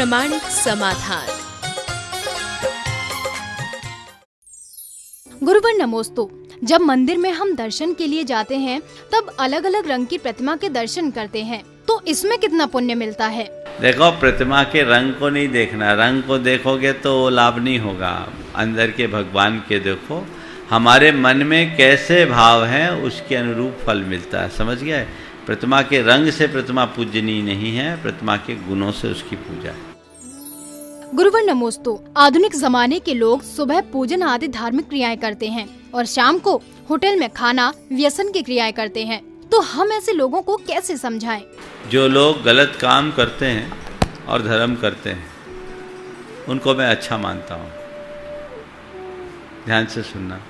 प्रामाणिक समाधान। गुरुवर नमोस्तु। जब मंदिर में हम दर्शन के लिए जाते हैं तब अलग अलग रंग की प्रतिमा के दर्शन करते हैं, तो इसमें कितना पुण्य मिलता है? देखो, प्रतिमा के रंग को नहीं देखना, रंग को देखोगे तो वो लाभ नहीं होगा। अंदर के भगवान के देखो, हमारे मन में कैसे भाव हैं उसके अनुरूप फल मिलता है। समझ गए? प्रतिमा के रंग से प्रतिमा पूजनीय नहीं है, प्रतिमा के गुणों से उसकी पूजा है। गुरुवर नमोस्तु। आधुनिक जमाने के लोग सुबह पूजन आदि धार्मिक क्रियाएं करते हैं और शाम को होटल में खाना व्यसन की क्रियाएं करते हैं, तो हम ऐसे लोगों को कैसे समझाएं? जो लोग गलत काम करते हैं और धर्म करते हैं उनको मैं अच्छा मानता हूँ। ध्यान से सुनना।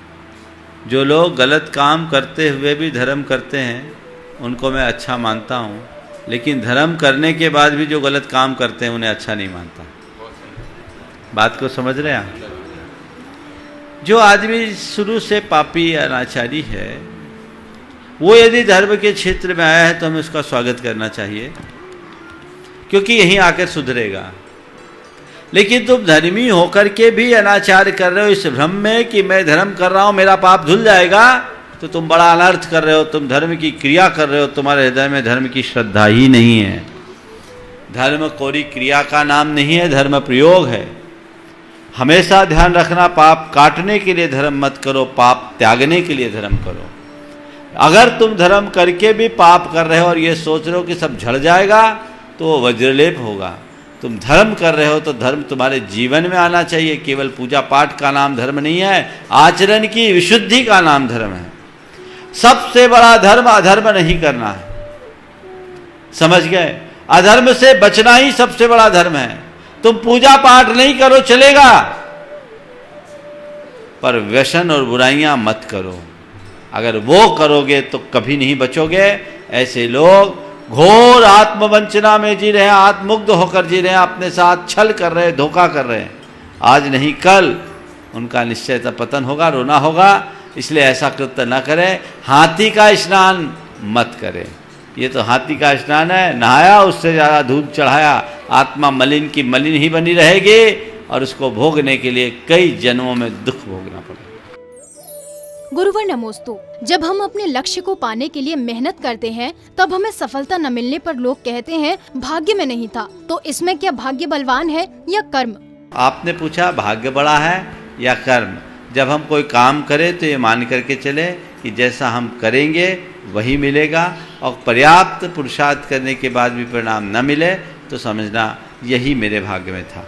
जो लोग गलत काम करते हुए भी धर्म करते हैं उनको मैं अच्छा मानता हूँ, लेकिन धर्म करने के बाद भी जो गलत काम करते हैं उन्हें अच्छा नहीं मानता। बात को समझ रहे हैं आप? जो आदमी शुरू से पापी अनाचारी है वो यदि धर्म के क्षेत्र में आया है तो हमें उसका स्वागत करना चाहिए, क्योंकि यहीं आकर सुधरेगा। लेकिन तुम धर्मी होकर के भी अनाचार कर रहे हो इस भ्रम में कि मैं धर्म कर रहा हूं मेरा पाप धुल जाएगा, तो तुम बड़ा अनर्थ कर रहे हो। तुम धर्म की क्रिया कर रहे हो, तुम्हारे हृदय में धर्म की श्रद्धा ही नहीं है। धर्म कोई क्रिया का नाम नहीं है, धर्म प्रयोग है। हमेशा ध्यान रखना, पाप काटने के लिए धर्म मत करो, पाप त्यागने के लिए धर्म करो। अगर तुम धर्म करके भी पाप कर रहे हो और ये सोच रहे हो कि सब झड़ जाएगा तो वो वज्रलेप होगा। तुम धर्म कर रहे हो तो धर्म तुम्हारे जीवन में आना चाहिए। केवल पूजा पाठ का नाम धर्म नहीं है, आचरण की विशुद्धि का नाम धर्म है। सबसे बड़ा धर्म अधर्म नहीं करना है। समझ गए? अधर्म से बचना ही सबसे बड़ा धर्म है। तुम पूजा पाठ नहीं करो चलेगा, पर व्यसन और बुराइयां मत करो। अगर वो करोगे तो कभी नहीं बचोगे। ऐसे लोग घोर आत्मवंचना में जी रहे हैं, आत्ममुग्ध होकर जी रहे हैं, अपने साथ छल कर रहे हैं, धोखा कर रहे हैं। आज नहीं कल उनका निश्चयतः पतन होगा, रोना होगा। इसलिए ऐसा कृत्य न करें। हाथी का स्नान मत करें। ये तो हाथी का स्नान है, नहाया उससे ज़्यादा दूध चढ़ाया, आत्मा मलिन की मलिन ही बनी रहेगी और उसको भोगने के लिए कई जन्मों में दुख भोगना पड़ेगा। गुरुवर नमोस्तु। जब हम अपने लक्ष्य को पाने के लिए मेहनत करते हैं तब हमें सफलता न मिलने पर लोग कहते हैं भाग्य में नहीं था, तो इसमें क्या भाग्य बलवान है या कर्म? आपने पूछा भाग्य बड़ा है या कर्म। जब हम कोई काम करें तो ये मान करके चले कि जैसा हम करेंगे वही मिलेगा, और पर्याप्त पुरुषार्थ करने के बाद भी परिणाम न मिले तो समझना यही मेरे भाग्य में था।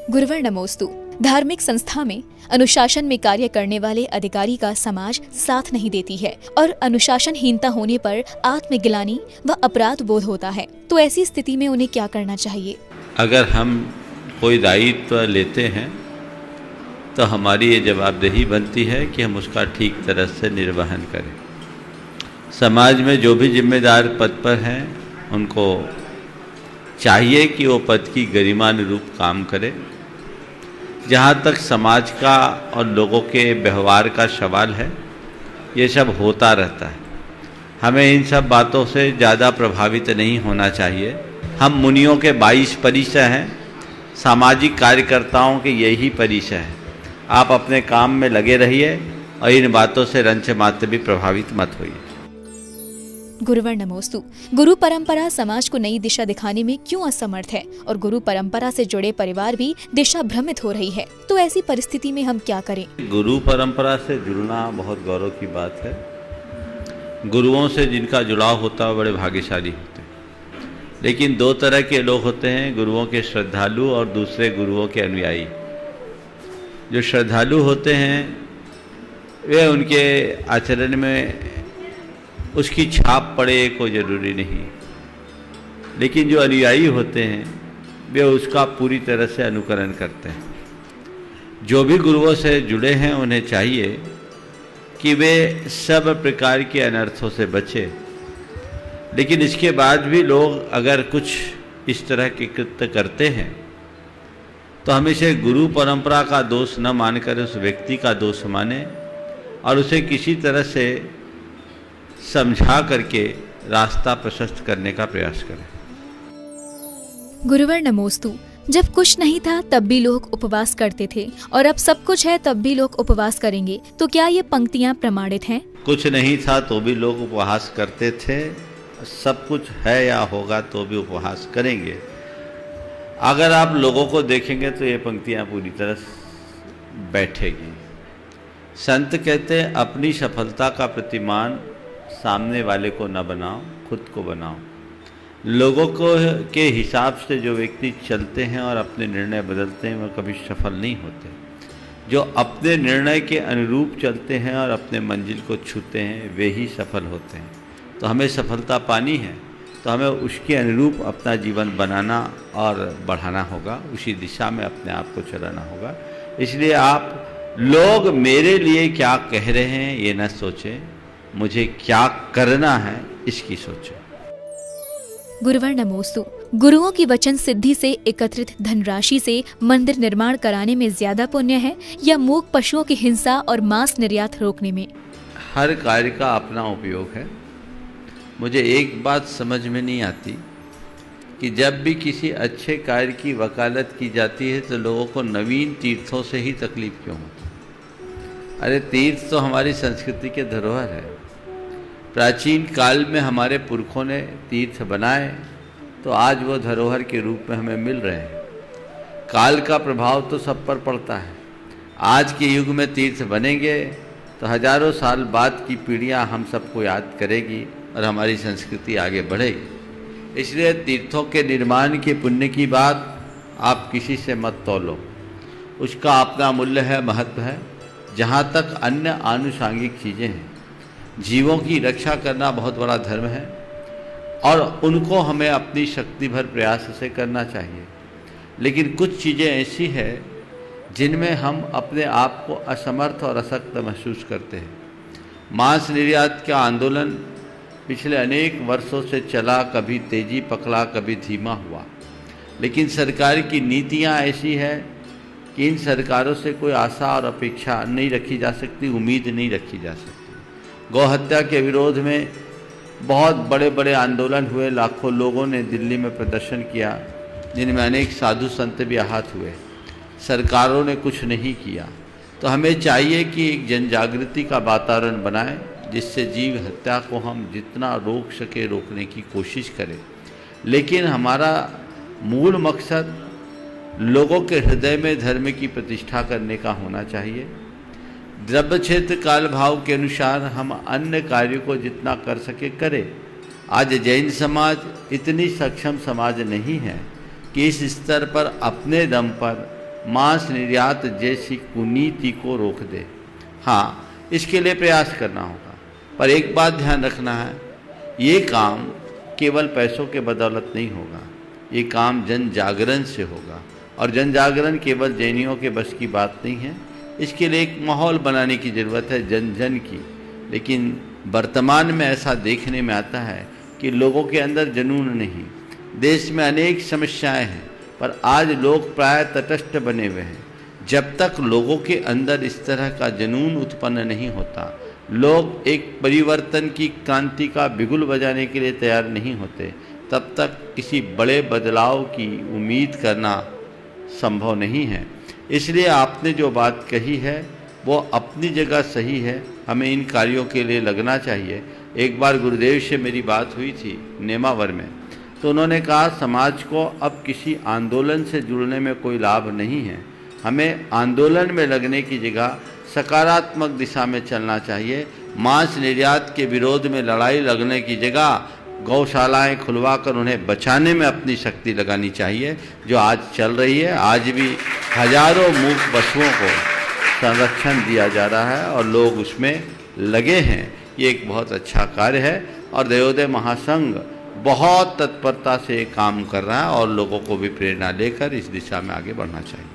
गुरुवर नमोस्तु। धार्मिक संस्था में अनुशासन में कार्य करने वाले अधिकारी का समाज साथ नहीं देती है और अनुशासनहीनता होने पर आत्मग्लानि व अपराध बोध होता है, तो ऐसी स्थिति में उन्हें क्या करना चाहिए? अगर हम कोई दायित्व लेते हैं तो हमारी ये जवाबदेही बनती है कि हम उसका ठीक तरह से निर्वहन करें। समाज में जो भी जिम्मेदार पद पर हैं उनको चाहिए कि वो पद की गरिमानुरूप काम करें। जहाँ तक समाज का और लोगों के व्यवहार का सवाल है, ये सब होता रहता है। हमें इन सब बातों से ज़्यादा प्रभावित नहीं होना चाहिए। हम मुनियों के 22 परिचय हैं, सामाजिक कार्यकर्ताओं के यही परिचय हैं। आप अपने काम में लगे रहिए और इन बातों से रंच मात्र भी प्रभावित मत होइए। गुरुवर नमोस्तु। गुरु परंपरा समाज को नई दिशा दिखाने में क्यों असमर्थ है और गुरु परंपरा से जुड़े परिवार भी दिशा भ्रमित हो रही है, तो ऐसी परिस्थिति में हम क्या करें? गुरु परंपरा से जुड़ना बहुत गौरव की बात है। गुरुओं से जिनका जुड़ाव होता है बड़े भाग्यशाली होते हैं। लेकिन दो तरह के लोग होते हैं, गुरुओं के श्रद्धालु और दूसरे गुरुओं के अनुयायी। जो श्रद्धालु होते हैं वे उनके आचरण में उसकी छाप पड़े कोई ज़रूरी नहीं, लेकिन जो अनुयायी होते हैं वे उसका पूरी तरह से अनुकरण करते हैं। जो भी गुरुओं से जुड़े हैं उन्हें चाहिए कि वे सब प्रकार के अनर्थों से बचे। लेकिन इसके बाद भी लोग अगर कुछ इस तरह के कृत्य करते हैं तो हमेशा गुरु परंपरा का दोष न मानकर उस व्यक्ति का दोष माने और उसे किसी तरह से समझा करके रास्ता प्रशस्त करने का प्रयास करें। गुरुवर नमोस्तु। जब कुछ नहीं था तब भी लोग उपवास करते थे और अब सब कुछ है तब भी लोग उपवास करेंगे, तो क्या ये पंक्तियां प्रमाणित हैं? कुछ नहीं था तो भी लोग उपवास करते थे, सब कुछ है या होगा तो भी उपवास करेंगे। अगर आप लोगों को देखेंगे तो ये पंक्तियां पूरी तरह बैठेगी। संत कहते हैं अपनी सफलता का प्रतिमान सामने वाले को न बनाओ, खुद को बनाओ। लोगों को के हिसाब से जो व्यक्ति चलते हैं और अपने निर्णय बदलते हैं वह कभी सफल नहीं होते। जो अपने निर्णय के अनुरूप चलते हैं और अपने मंजिल को छूते हैं वे ही सफल होते हैं। तो हमें सफलता पानी है तो हमें उसके अनुरूप अपना जीवन बनाना और बढ़ाना होगा, उसी दिशा में अपने आप को चलाना होगा। इसलिए आप लोग मेरे लिए क्या कह रहे हैं ये न सोचें, मुझे क्या करना है इसकी सोचें। गुरुवर नमोस्तु। गुरुओं की वचन सिद्धि से एकत्रित धनराशि से मंदिर निर्माण कराने में ज्यादा पुण्य है या मूक पशुओं की हिंसा और मांस निर्यात रोकने में? हर कार्य का अपना उपयोग है। मुझे एक बात समझ में नहीं आती कि जब भी किसी अच्छे कार्य की वकालत की जाती है तो लोगों को नवीन तीर्थों से ही तकलीफ क्यों होती? अरे तीर्थ तो हमारी संस्कृति के धरोहर है। प्राचीन काल में हमारे पुरखों ने तीर्थ बनाए तो आज वो धरोहर के रूप में हमें मिल रहे हैं। काल का प्रभाव तो सब पर पड़ता है। आज के युग में तीर्थ बनेंगे तो हजारों साल बाद की पीढ़ियां हम सबको याद करेगी और हमारी संस्कृति आगे बढ़ेगी। इसलिए तीर्थों के निर्माण के पुण्य की बात आप किसी से मत तौलो, उसका अपना मूल्य है, महत्व है। जहाँ तक अन्य आनुषांगिक चीज़ें हैं, जीवों की रक्षा करना बहुत बड़ा धर्म है और उनको हमें अपनी शक्ति भर प्रयास से करना चाहिए। लेकिन कुछ चीज़ें ऐसी है जिनमें हम अपने आप को असमर्थ और अशक्त महसूस करते हैं। मांस निर्यात का आंदोलन पिछले अनेक वर्षों से चला, कभी तेजी पकड़ा, कभी धीमा हुआ। लेकिन सरकार की नीतियां ऐसी है कि इन सरकारों से कोई आशा और अपेक्षा नहीं रखी जा सकती, उम्मीद नहीं रखी जा सकती। गौ हत्या के विरोध में बहुत बड़े बड़े आंदोलन हुए, लाखों लोगों ने दिल्ली में प्रदर्शन किया, जिनमें अनेक साधु संत भी आहत हुए। सरकारों ने कुछ नहीं किया। तो हमें चाहिए कि एक जन जागृति का वातावरण बनाएं जिससे जीव हत्या को हम जितना रोक सके रोकने की कोशिश करें। लेकिन हमारा मूल मकसद लोगों के हृदय में धर्म की प्रतिष्ठा करने का होना चाहिए। द्रव्य क्षेत्र काल भाव के अनुसार हम अन्य कार्यों को जितना कर सके करें। आज जैन समाज इतनी सक्षम समाज नहीं है कि इस स्तर पर अपने दम पर मांस निर्यात जैसी कुनीति को रोक दे। हाँ, इसके लिए प्रयास करना होगा, पर एक बात ध्यान रखना है, ये काम केवल पैसों के बदौलत नहीं होगा, ये काम जन जागरण से होगा। और जन जागरण केवल जैनियों के बस की बात नहीं है, इसके लिए एक माहौल बनाने की ज़रूरत है जन जन की। लेकिन वर्तमान में ऐसा देखने में आता है कि लोगों के अंदर जुनून नहीं। देश में अनेक समस्याएं हैं पर आज लोग प्राय तटस्थ बने हुए हैं। जब तक लोगों के अंदर इस तरह का जुनून उत्पन्न नहीं होता, लोग एक परिवर्तन की क्रांति का बिगुल बजाने के लिए तैयार नहीं होते, तब तक किसी बड़े बदलाव की उम्मीद करना संभव नहीं है। इसलिए आपने जो बात कही है वो अपनी जगह सही है, हमें इन कार्यों के लिए लगना चाहिए। एक बार गुरुदेव से मेरी बात हुई थी नेमावर में, तो उन्होंने कहा समाज को अब किसी आंदोलन से जुड़ने में कोई लाभ नहीं है, हमें आंदोलन में लगने की जगह सकारात्मक दिशा में चलना चाहिए। मांस निर्यात के विरोध में लड़ाई लगने की जगह गौशालाएं खुलवा कर उन्हें बचाने में अपनी शक्ति लगानी चाहिए, जो आज चल रही है। आज भी हजारों मूक पशुओं को संरक्षण दिया जा रहा है और लोग उसमें लगे हैं। ये एक बहुत अच्छा कार्य है और दयोदय महासंघ बहुत तत्परता से काम कर रहा है और लोगों को भी प्रेरणा लेकर इस दिशा में आगे बढ़ना चाहिए।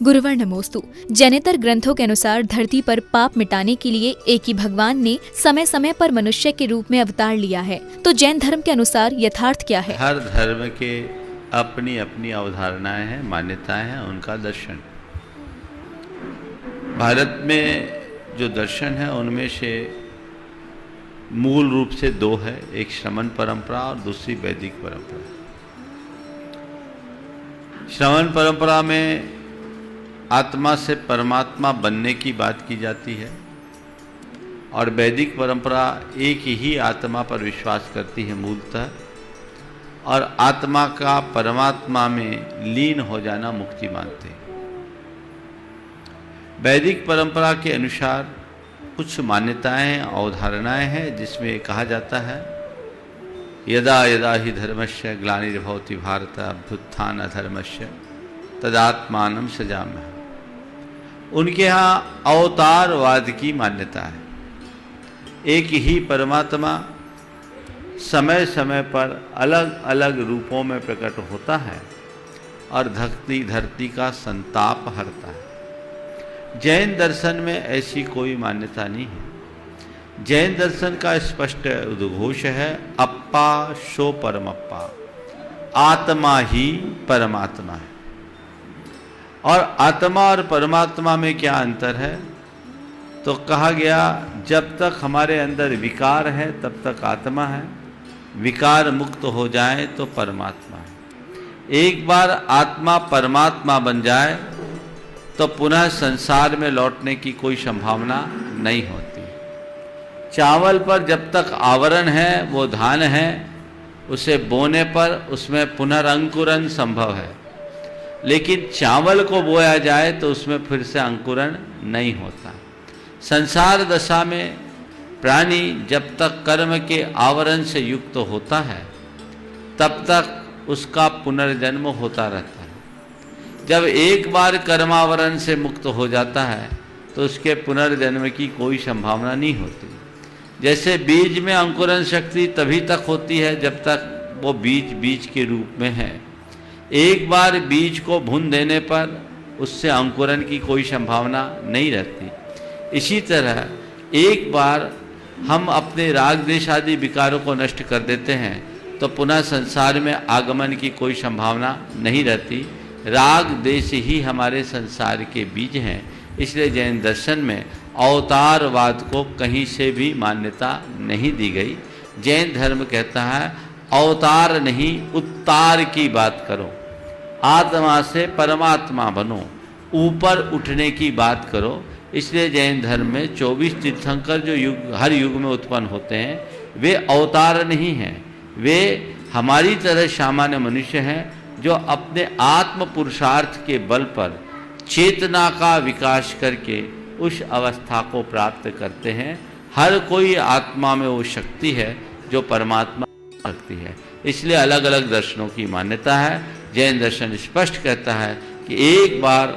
गुरुवर नमोस्तु। जैनेतर ग्रंथों के अनुसार धरती पर पाप मिटाने के लिए एक ही भगवान ने समय समय पर मनुष्य के रूप में अवतार लिया है, तो जैन धर्म के अनुसार यथार्थ क्या है? हर धर्म के अपनी अपनी अवधारणाएं हैं, मान्यताएं हैं, उनका दर्शन। भारत में जो दर्शन है उनमें से मूल रूप से दो है, एक श्रमण परंपरा और दूसरी वैदिक परंपरा। श्रवण परंपरा में आत्मा से परमात्मा बनने की बात की जाती है और वैदिक परंपरा एक ही आत्मा पर विश्वास करती है मूलतः, और आत्मा का परमात्मा में लीन हो जाना मुक्ति मानते हैं। वैदिक परंपरा के अनुसार कुछ मान्यताएं अवधारणाएं हैं जिसमें कहा जाता है यदा यदा ही धर्मस्य ग्लानिर्भवति भारत अभ्युत्थान अधर्मस्य तदात्मानं सृजाम्यहम्। उनके यहाँ अवतारवाद की मान्यता है। एक ही परमात्मा समय समय पर अलग अलग रूपों में प्रकट होता है और धरती का संताप हरता है। जैन दर्शन में ऐसी कोई मान्यता नहीं है। जैन दर्शन का स्पष्ट उद्घोष है अप्पा शो परमप्पा, आत्मा ही परमात्मा है। और आत्मा और परमात्मा में क्या अंतर है? तो कहा गया जब तक हमारे अंदर विकार है तब तक आत्मा है, विकार मुक्त हो जाए तो परमात्मा है। एक बार आत्मा परमात्मा बन जाए तो पुनः संसार में लौटने की कोई संभावना नहीं होती। चावल पर जब तक आवरण है वो धान है, उसे बोने पर उसमें पुनरअंकुरण संभव है, लेकिन चावल को बोया जाए तो उसमें फिर से अंकुरण नहीं होता। संसार दशा में प्राणी जब तक कर्म के आवरण से युक्त होता है तब तक उसका पुनर्जन्म होता रहता है। जब एक बार कर्मावरण से मुक्त हो जाता है तो उसके पुनर्जन्म की कोई संभावना नहीं होती। जैसे बीज में अंकुरण शक्ति तभी तक होती है जब तक वो बीज के रूप में है। एक बार बीज को भून देने पर उससे अंकुरण की कोई संभावना नहीं रहती। इसी तरह एक बार हम अपने राग द्वेष आदि विकारों को नष्ट कर देते हैं तो पुनः संसार में आगमन की कोई संभावना नहीं रहती। राग द्वेष ही हमारे संसार के बीज हैं। इसलिए जैन दर्शन में अवतारवाद को कहीं से भी मान्यता नहीं दी गई। जैन धर्म कहता है अवतार नहीं उत्तार की बात करो, आत्मा से परमात्मा बनो, ऊपर उठने की बात करो। इसलिए जैन धर्म में 24 तीर्थंकर जो हर युग में उत्पन्न होते हैं वे अवतार नहीं हैं, वे हमारी तरह सामान्य मनुष्य हैं जो अपने आत्म पुरुषार्थ के बल पर चेतना का विकास करके उस अवस्था को प्राप्त करते हैं। हर कोई आत्मा में वो शक्ति है जो परमात्मा शक्ति है। इसलिए अलग अलग दर्शनों की मान्यता है। जैन दर्शन स्पष्ट कहता है कि एक बार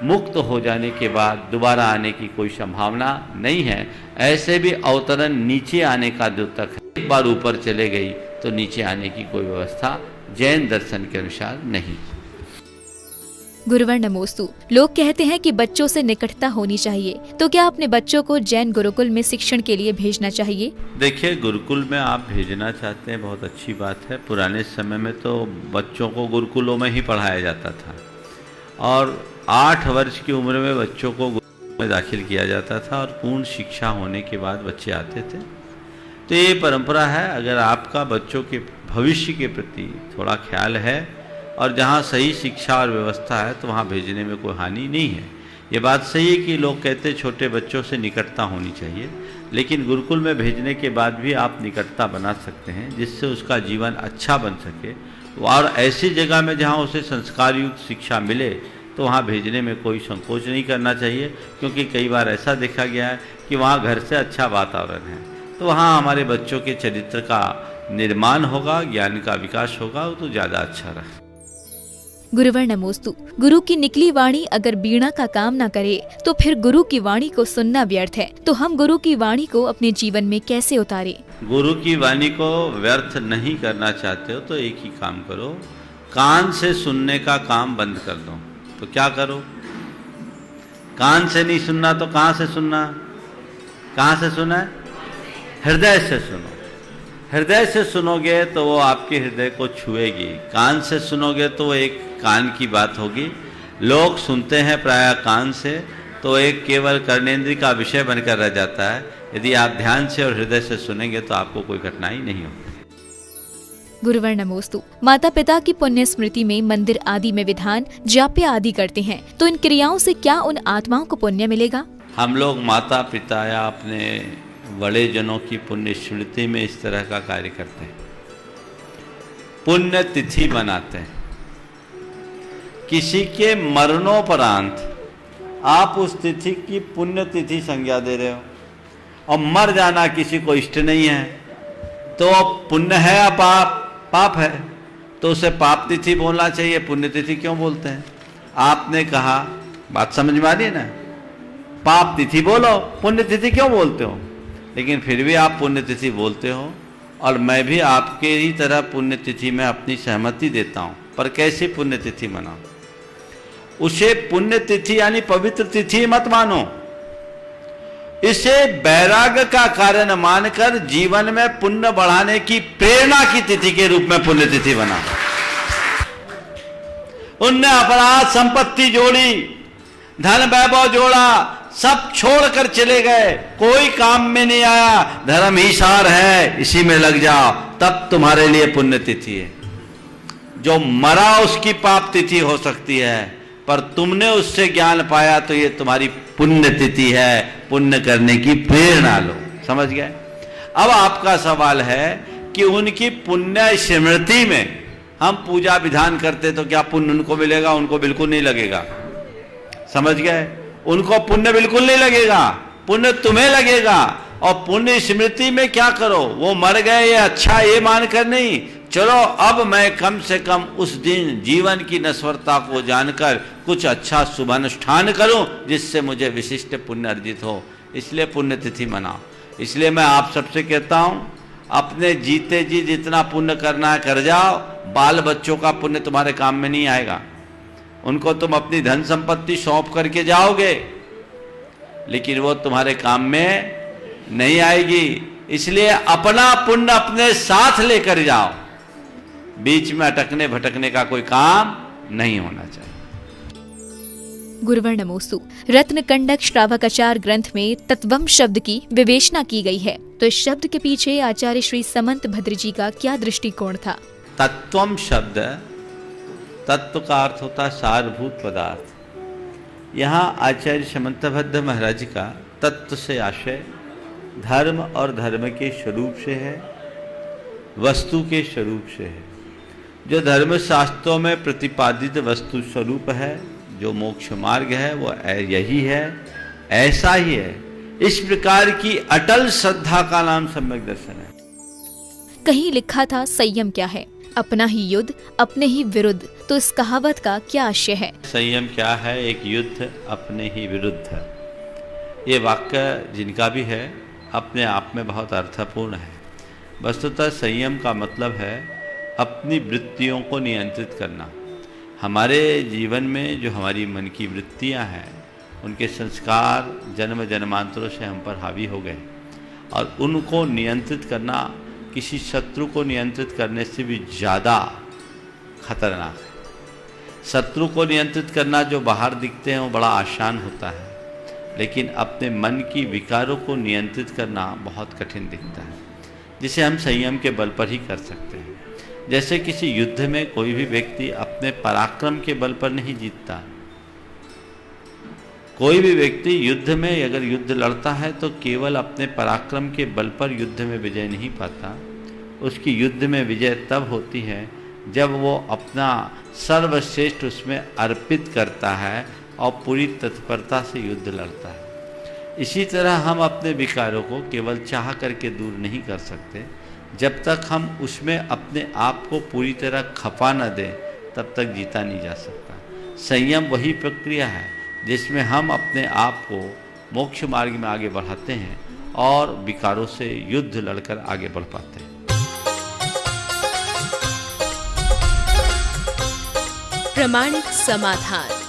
मुक्त हो जाने के बाद दोबारा आने की कोई संभावना नहीं है। ऐसे भी अवतरण नीचे आने का जो तक है, एक बार ऊपर चले गई तो नीचे आने की कोई व्यवस्था जैन दर्शन के अनुसार नहीं। गुरुवर नमोस्तु। लोग कहते हैं कि बच्चों से निकटता होनी चाहिए, तो क्या अपने बच्चों को जैन गुरुकुल में शिक्षण के लिए भेजना चाहिए? देखिए, गुरुकुल में आप भेजना चाहते हैं, बहुत अच्छी बात है। पुराने समय में तो बच्चों को गुरुकुलों में ही पढ़ाया जाता था और 8 वर्ष की उम्र में बच्चों को गुरुकुल में दाखिल किया जाता था और पूर्ण शिक्षा होने के बाद बच्चे आते थे। तो ये परंपरा है। अगर आपका बच्चों के भविष्य के प्रति थोड़ा ख्याल है और जहाँ सही शिक्षा और व्यवस्था है तो वहाँ भेजने में कोई हानि नहीं है। ये बात सही है कि लोग कहते हैं छोटे बच्चों से निकटता होनी चाहिए, लेकिन गुरुकुल में भेजने के बाद भी आप निकटता बना सकते हैं जिससे उसका जीवन अच्छा बन सके। और ऐसी जगह में जहाँ उसे संस्कार युक्त शिक्षा मिले तो वहाँ भेजने में कोई संकोच नहीं करना चाहिए, क्योंकि कई बार ऐसा देखा गया है कि वहाँ घर से अच्छा वातावरण है तो वहाँ हमारे बच्चों के चरित्र का निर्माण होगा, ज्ञान का विकास होगा, वो तो ज़्यादा अच्छा रहे। गुरुवर नमोस्तु। गुरु की निकली वाणी अगर बीणा का काम न करे तो फिर गुरु की वाणी को सुनना व्यर्थ है। तो हम गुरु की वाणी को अपने जीवन में कैसे उतारे? गुरु की वाणी को व्यर्थ नहीं करना चाहते हो तो एक ही काम करो, कान से सुनने का काम बंद कर दो। तो क्या करो? कान से नहीं सुनना तो कहाँ से सुनना? कहाँ से सुना है? हृदय से सुनो। हृदय से सुनोगे तो वो आपके हृदय को छुएगी। कान से सुनोगे तो वो एक कान की बात होगी। लोग सुनते हैं प्रायः कान से, तो एक केवल कर्णेंद्रिय का विषय बनकर रह जाता है। यदि आप ध्यान से और हृदय से सुनेंगे तो आपको कोई कठिनाई नहीं होगी। गुरुवर नमोस्तु। माता पिता की पुण्य स्मृति में मंदिर आदि में विधान जाप्य आदि करते हैं, तो इन क्रियाओं से क्या उन आत्माओं को पुण्य मिलेगा? हम लोग माता पिता या अपने बड़े जनों की पुण्य स्मृति में इस तरह का कार्य करते हैं, पुण्य तिथि मनाते हैं। किसी के मरणोपरांत आप उस तिथि की पुण्य तिथि संज्ञा दे रहे हो, और मर जाना किसी को इष्ट नहीं है, तो पुण्य है या पाप? पाप है, तो उसे पाप तिथि बोलना चाहिए, पुण्य तिथि क्यों बोलते हैं? आपने कहा, बात समझ में आ रही है ना, पाप तिथि बोलो, पुण्य तिथि क्यों बोलते हो? लेकिन फिर भी आप पुण्य तिथि बोलते हो, और मैं भी आपके ही तरह पुण्य तिथि में अपनी सहमति देता हूँ। पर कैसी पुण्य तिथि मनाओ? उसे पुण्य तिथि यानी पवित्र तिथि मत मानो, इसे वैराग्य का कारण मानकर जीवन में पुण्य बढ़ाने की प्रेरणा की तिथि के रूप में पुण्य तिथि बना। उनने अपराध संपत्ति जोड़ी, धन वैभव जोड़ा, सब छोड़कर चले गए, कोई काम में नहीं आया, धर्म ही सार है, इसी में लग जाओ, तब तुम्हारे लिए पुण्य तिथि है। जो मरा उसकी पाप तिथि हो सकती है, पर तुमने उससे ज्ञान पाया तो ये तुम्हारी पुण्य तिथि है, पुण्य करने की प्रेरणा लो। समझ गए? अब आपका सवाल है कि उनकी पुण्य स्मृति में हम पूजा विधान करते तो क्या पुण्य उनको मिलेगा? उनको बिल्कुल नहीं लगेगा। समझ गए? उनको पुण्य बिल्कुल नहीं लगेगा, पुण्य तुम्हें लगेगा। और पुण्य स्मृति में क्या करो? वो मर गए ये अच्छा ये मानकर नहीं, चलो अब मैं कम से कम उस दिन जीवन की नश्वरता को जानकर कुछ अच्छा शुभ अनुष्ठान करूं जिससे मुझे विशिष्ट पुण्य अर्जित हो, इसलिए पुण्यतिथि मनाओ। इसलिए मैं आप सबसे कहता हूं, अपने जीते जी जितना पुण्य करना है कर जाओ, बाल बच्चों का पुण्य तुम्हारे काम में नहीं आएगा। उनको तुम अपनी धन संपत्ति सौंप करके जाओगे, लेकिन वो तुम्हारे काम में नहीं आएगी। इसलिए अपना पुण्य अपने साथ लेकर जाओ, बीच में अटकने भटकने का कोई काम नहीं होना चाहिए। गुरुवर नमोस्तु। रत्न कंडक श्रावकाचार ग्रंथ में तत्वम शब्द की विवेचना की गई है, तो इस शब्द के पीछे आचार्य श्री समंत भद्र जी का क्या दृष्टिकोण था? तत्वम शब्द, तत्व का अर्थ होता है सारभूत पदार्थ। यहाँ आचार्य समंत भद्र महाराज जी का तत्व से आशय धर्म और धर्म के स्वरूप से है, वस्तु के स्वरूप से है। जो धर्म शास्त्रों में प्रतिपादित वस्तु स्वरूप है, जो मोक्ष मार्ग है, वो यही है, ऐसा ही है। इस प्रकार की अटल श्रद्धा का नाम सम्यक दर्शन है। कहीं लिखा था संयम क्या है? अपना ही युद्ध अपने ही विरुद्ध, तो इस कहावत का क्या आशय है? संयम क्या है? एक युद्ध अपने ही विरुद्ध। ये वाक्य जिनका भी है अपने आप में बहुत अर्थपूर्ण है। वस्तुतः संयम का मतलब है अपनी वृत्तियों को नियंत्रित करना। हमारे जीवन में जो हमारी मन की वृत्तियां हैं, उनके संस्कार जन्म जन्मांतरों से हम पर हावी हो गए, और उनको नियंत्रित करना किसी शत्रु को नियंत्रित करने से भी ज़्यादा खतरनाक है। शत्रु को नियंत्रित करना जो बाहर दिखते हैं वो बड़ा आसान होता है, लेकिन अपने मन की विकारों को नियंत्रित करना बहुत कठिन दिखता है, जिसे हम संयम के बल पर ही कर सकते हैं। जैसे किसी युद्ध में कोई भी व्यक्ति अपने पराक्रम के बल पर नहीं जीतता। कोई भी व्यक्ति युद्ध में अगर युद्ध लड़ता है तो केवल अपने पराक्रम के बल पर युद्ध में विजय नहीं पाता। उसकी युद्ध में विजय तब होती है जब वो अपना सर्वश्रेष्ठ उसमें अर्पित करता है और पूरी तत्परता से युद्ध लड़ता है। इसी तरह हम अपने विकारों को केवल चाह करके दूर नहीं कर सकते। जब तक हम उसमें अपने आप को पूरी तरह खपा न दें, तब तक जीता नहीं जा सकता। संयम वही प्रक्रिया है जिसमें हम अपने आप को मोक्ष मार्ग में आगे बढ़ाते हैं और विकारों से युद्ध लड़कर आगे बढ़ पाते हैं। प्रामाणिक समाधान।